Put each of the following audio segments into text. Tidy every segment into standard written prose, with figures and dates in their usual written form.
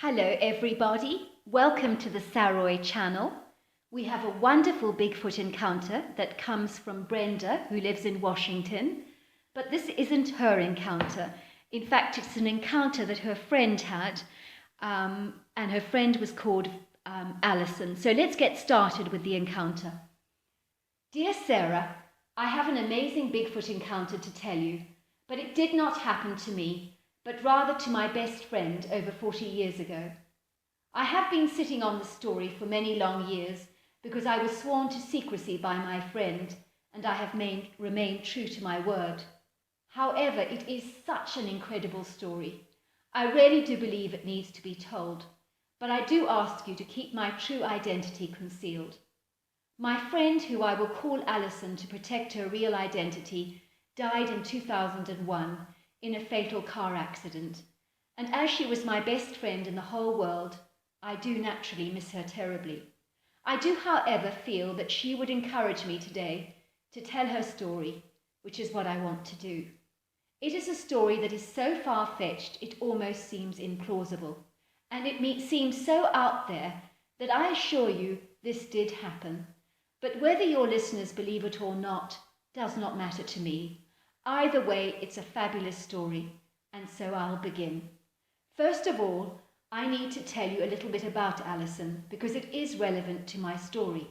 Hello everybody, welcome to the Saroy channel. We have a wonderful Bigfoot encounter that comes from Brenda, who lives in Washington, but this isn't her encounter. In fact, it's an encounter that her friend had, and her friend was called Alison. So let's get started with the encounter. Dear Sarah, I have an amazing Bigfoot encounter to tell you, but it did not happen to me, but rather to my best friend over 40 years ago. I have been sitting on the story for many long years because I was sworn to secrecy by my friend, and I have remained true to my word. However, it is such an incredible story. I really do believe it needs to be told, but I do ask you to keep my true identity concealed. My friend, who I will call Alison to protect her real identity, died in 2001 in a fatal car accident, and as she was my best friend in the whole world, I do naturally miss her terribly. I do, however, feel that she would encourage me today to tell her story, which is what I want to do. It is a story that is so far-fetched it almost seems implausible, and it seems so out there that I assure you this did happen. But whether your listeners believe it or not does not matter to me. Either way, it's a fabulous story, and so I'll begin. First of all, I need to tell you a little bit about Alison because it is relevant to my story.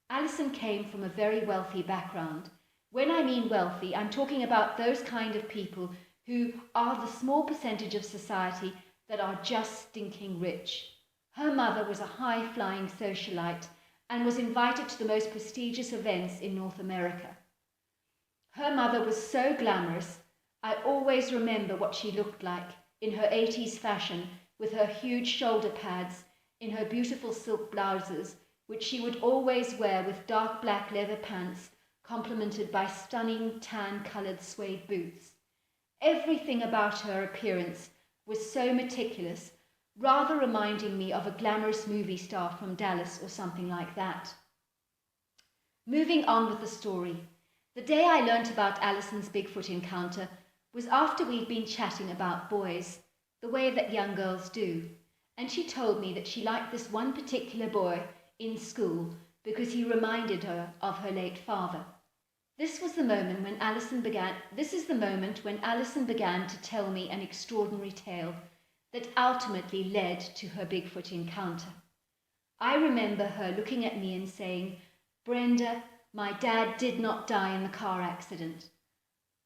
Alison came from a very wealthy background. When I mean wealthy, I'm talking about those kind of people who are the small percentage of society that are just stinking rich. Her mother was a high-flying socialite and was invited to the most prestigious events in North America. Her mother was so glamorous, I always remember what she looked like in her 80s fashion with her huge shoulder pads, in her beautiful silk blouses, which she would always wear with dark black leather pants, complemented by stunning tan-coloured suede boots. Everything about her appearance was so meticulous, rather reminding me of a glamorous movie star from Dallas or something like that. Moving on with the story. The day I learnt about Alison's Bigfoot encounter was after we'd been chatting about boys, the way that young girls do, and she told me that she liked this one particular boy in school because he reminded her of her late father. This is the moment when Alison began to tell me an extraordinary tale that ultimately led to her Bigfoot encounter. I remember her looking at me and saying, "Brenda, my dad did not die in the car accident."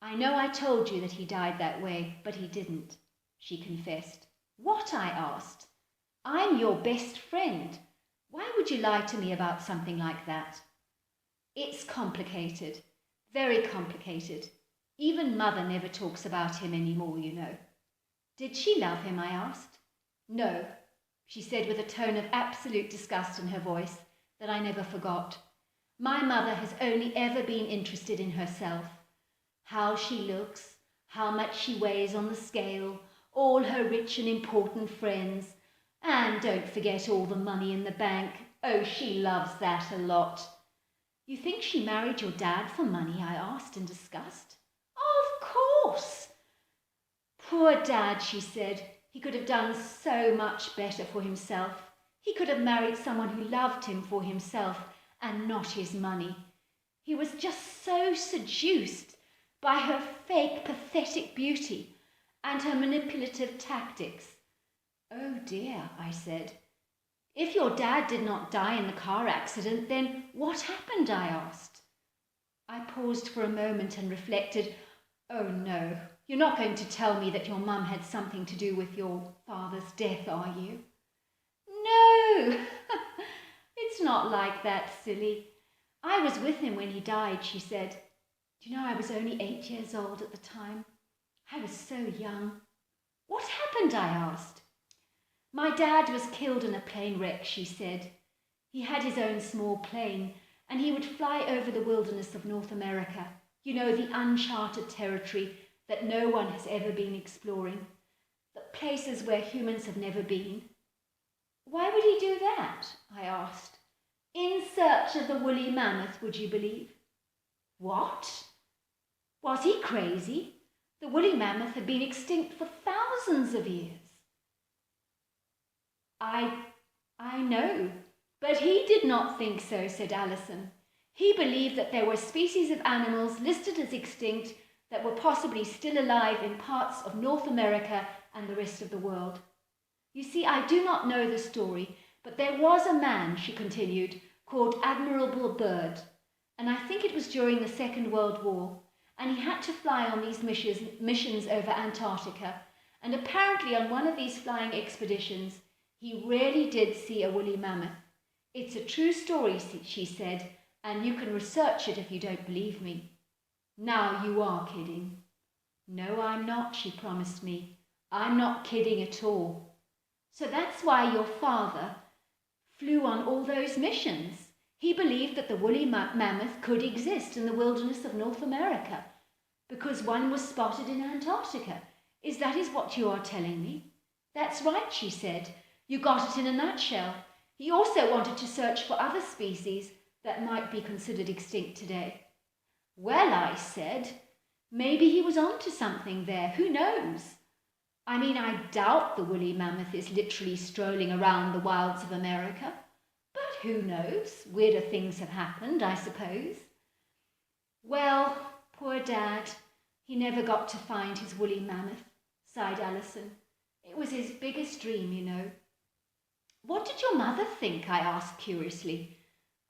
"I know I told you that he died that way, but he didn't," she confessed. "What?" I asked. "I'm your best friend. Why would you lie to me about something like that?" "It's complicated, very complicated. Even Mother never talks about him anymore, you know." "Did she love him?" I asked. "No," she said with a tone of absolute disgust in her voice that I never forgot. "My mother has only ever been interested in herself. How she looks, how much she weighs on the scale, all her rich and important friends, and don't forget all the money in the bank. Oh, she loves that a lot." "You think she married your dad for money?" I asked in disgust. "Of course." "Poor dad," she said. "He could have done so much better for himself. He could have married someone who loved him for himself and not his money. He was just so seduced by her fake, pathetic beauty and her manipulative tactics." "Oh dear," I said. "If your dad did not die in the car accident, then what happened?" I asked. I paused for a moment and reflected. "Oh no, you're not going to tell me that your mum had something to do with your father's death, are you?" "No, it's not like that, silly. I was with him when he died," she said. "Do you know I was only 8 years old at the time? I was so young." "What happened?" I asked. "My dad was killed in a plane wreck," she said. "He had his own small plane, and he would fly over the wilderness of North America, you know, the uncharted territory that no one has ever been exploring, the places where humans have never been." "Why would he do that?" I asked. "In search of the woolly mammoth, would you believe?" "What? Was he crazy? The woolly mammoth had been extinct for thousands of years." I know. But he did not think so, said Alison. He believed that there were species of animals listed as extinct that were possibly still alive in parts of North America and the rest of the world. You see, I do not know the story, but there was a man, she continued, called Admirable Byrd, and I think it was during the Second World War, and he had to fly on these missions over Antarctica, and apparently on one of these flying expeditions, he really did see a woolly mammoth. It's a true story, she said, and you can research it if you don't believe me. Now you are kidding. No, I'm not, she promised me. I'm not kidding at all. So that's why your father flew on all those missions. He believed that the woolly mammoth could exist in the wilderness of North America because one was spotted in Antarctica. Is that what you are telling me? That's right, she said. You got it in a nutshell. He also wanted to search for other species that might be considered extinct today. Well, I said, maybe he was onto something there. Who knows? I mean, I doubt the woolly mammoth is literally strolling around the wilds of America. But who knows? Weirder things have happened, I suppose. Well, poor Dad. He never got to find his woolly mammoth, sighed Alison. It was his biggest dream, you know. What did your mother think? I asked curiously.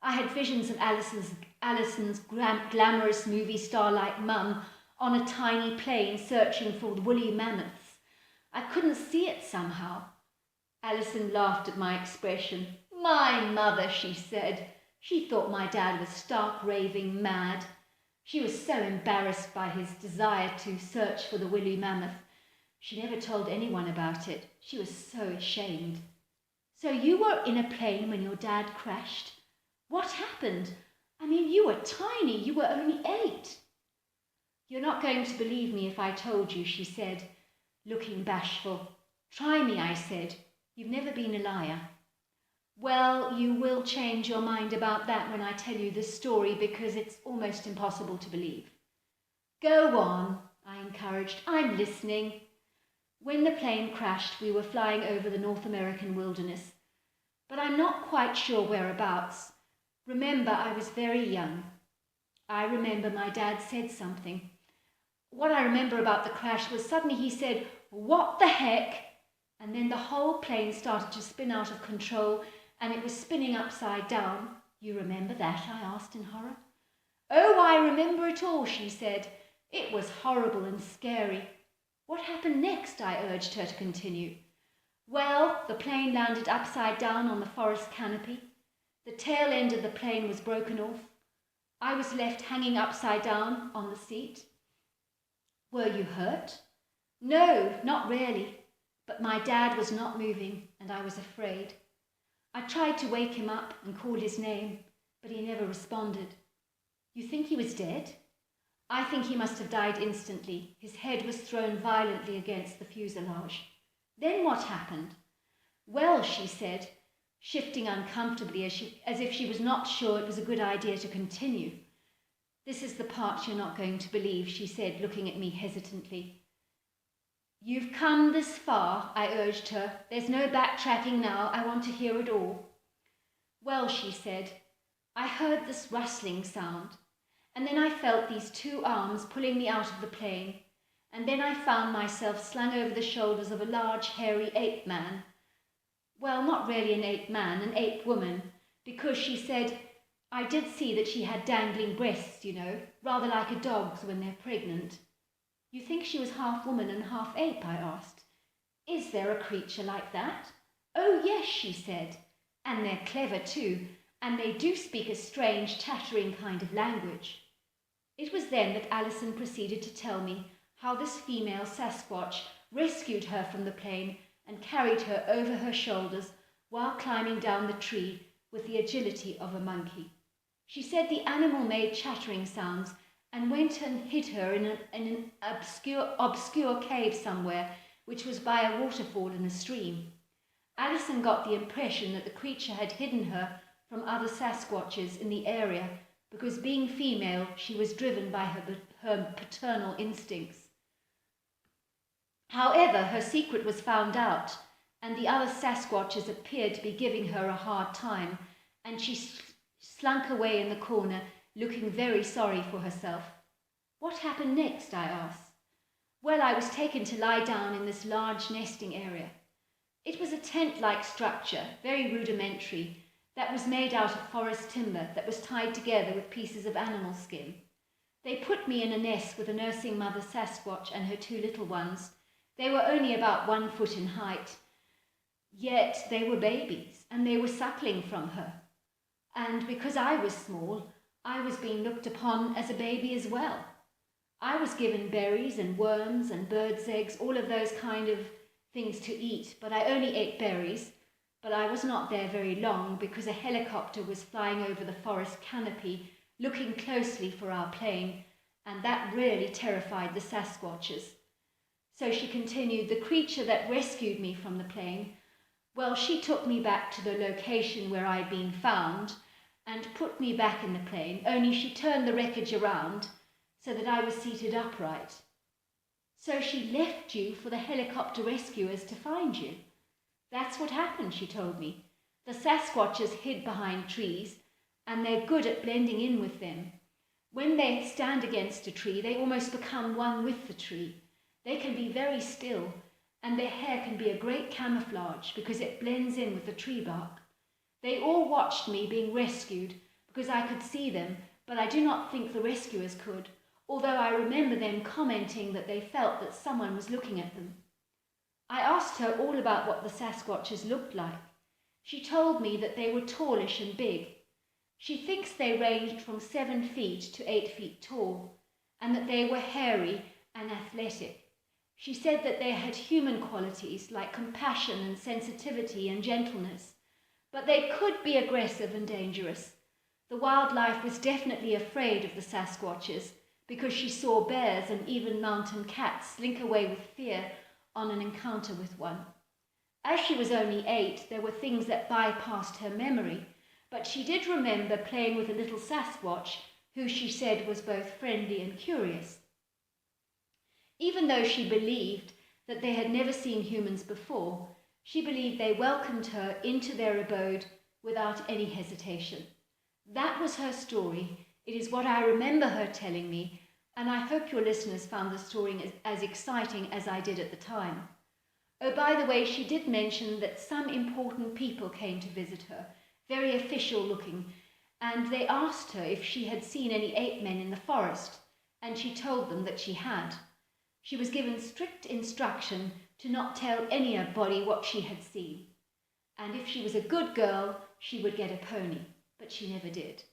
I had visions of Alison's glamorous movie star-like mum on a tiny plane searching for woolly mammoths. I couldn't see it somehow. Alison laughed at my expression. My mother, she said. She thought my dad was stark raving mad. She was so embarrassed by his desire to search for the woolly mammoth. She never told anyone about it. She was so ashamed. So you were in a plane when your dad crashed? What happened? I mean, you were tiny. You were only 8. You're not going to believe me if I told you, she said, looking bashful. Try me, I said. You've never been a liar. Well, you will change your mind about that when I tell you this story because it's almost impossible to believe. Go on, I encouraged. I'm listening. When the plane crashed, we were flying over the North American wilderness, but I'm not quite sure whereabouts. Remember, I was very young. I remember my dad said something. What I remember about the crash was suddenly he said, "What the heck?" And then the whole plane started to spin out of control and it was spinning upside down. You remember that? I asked in horror. Oh, I remember it all, she said. It was horrible and scary. What happened next? I urged her to continue. Well, the plane landed upside down on the forest canopy. The tail end of the plane was broken off. I was left hanging upside down on the seat. Were you hurt? No, not really. But my dad was not moving, and I was afraid. I tried to wake him up and call his name, but he never responded. You think he was dead? I think he must have died instantly. His head was thrown violently against the fuselage. Then what happened? Well, she said, shifting uncomfortably as if she was not sure it was a good idea to continue. This is the part you're not going to believe, she said, looking at me hesitantly. You've come this far, I urged her. There's no backtracking now. I want to hear it all. Well, she said, I heard this rustling sound, and then I felt these 2 arms pulling me out of the plane, and then I found myself slung over the shoulders of a large, hairy ape man. Well, not really an ape man, an ape woman, because she said, I did see that she had dangling breasts, you know, rather like a dog's when they're pregnant. You think she was half woman and half ape? I asked. Is there a creature like that? Oh, yes, she said. And they're clever too, and they do speak a strange, chattering kind of language. It was then that Alison proceeded to tell me how this female Sasquatch rescued her from the plane and carried her over her shoulders while climbing down the tree with the agility of a monkey. She said the animal made chattering sounds and went and hid her in an obscure cave somewhere, which was by a waterfall in a stream. Alison got the impression that the creature had hidden her from other Sasquatches in the area because, being female, she was driven by her paternal instincts. However, her secret was found out, and the other Sasquatches appeared to be giving her a hard time, and she slunk away in the corner, looking very sorry for herself. What happened next? I asked. Well, I was taken to lie down in this large nesting area. It was a tent-like structure, very rudimentary, that was made out of forest timber that was tied together with pieces of animal skin. They put me in a nest with a nursing mother Sasquatch and her 2 little ones. They were only about 1 foot in height, yet they were babies, and they were suckling from her. And because I was small, I was being looked upon as a baby as well. I was given berries and worms and birds' eggs, all of those kind of things to eat, but I only ate berries. But I was not there very long because a helicopter was flying over the forest canopy, looking closely for our plane, and that really terrified the Sasquatches. So she continued, the creature that rescued me from the plane, well, she took me back to the location where I'd been found and put me back in the plane, only she turned the wreckage around so that I was seated upright. So she left you for the helicopter rescuers to find you. That's what happened, she told me. The Sasquatches hid behind trees, and they're good at blending in with them. When they stand against a tree, they almost become one with the tree. They can be very still, and their hair can be a great camouflage because it blends in with the tree bark. They all watched me being rescued because I could see them, but I do not think the rescuers could, although I remember them commenting that they felt that someone was looking at them. I asked her all about what the Sasquatches looked like. She told me that they were tallish and big. She thinks they ranged from 7 feet to 8 feet tall, and that they were hairy and athletic. She said that they had human qualities like compassion and sensitivity and gentleness, but they could be aggressive and dangerous. The wildlife was definitely afraid of the Sasquatches because she saw bears and even mountain cats slink away with fear on an encounter with one. As she was only 8, there were things that bypassed her memory, but she did remember playing with a little Sasquatch who she said was both friendly and curious. Even though she believed that they had never seen humans before, she believed they welcomed her into their abode without any hesitation. That was her story. It is what I remember her telling me, and I hope your listeners found the story as exciting as I did at the time. Oh, by the way, she did mention that some important people came to visit her, very official looking, and they asked her if she had seen any ape men in the forest, and she told them that she had. She was given strict instruction to not tell anybody what she had seen, and if she was a good girl, she would get a pony, but she never did.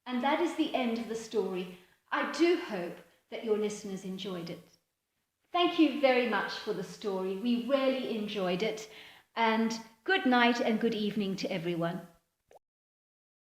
And that is the end of the story. I do hope that your listeners enjoyed it. Thank you very much for the story. We really enjoyed it. And good night and good evening to everyone.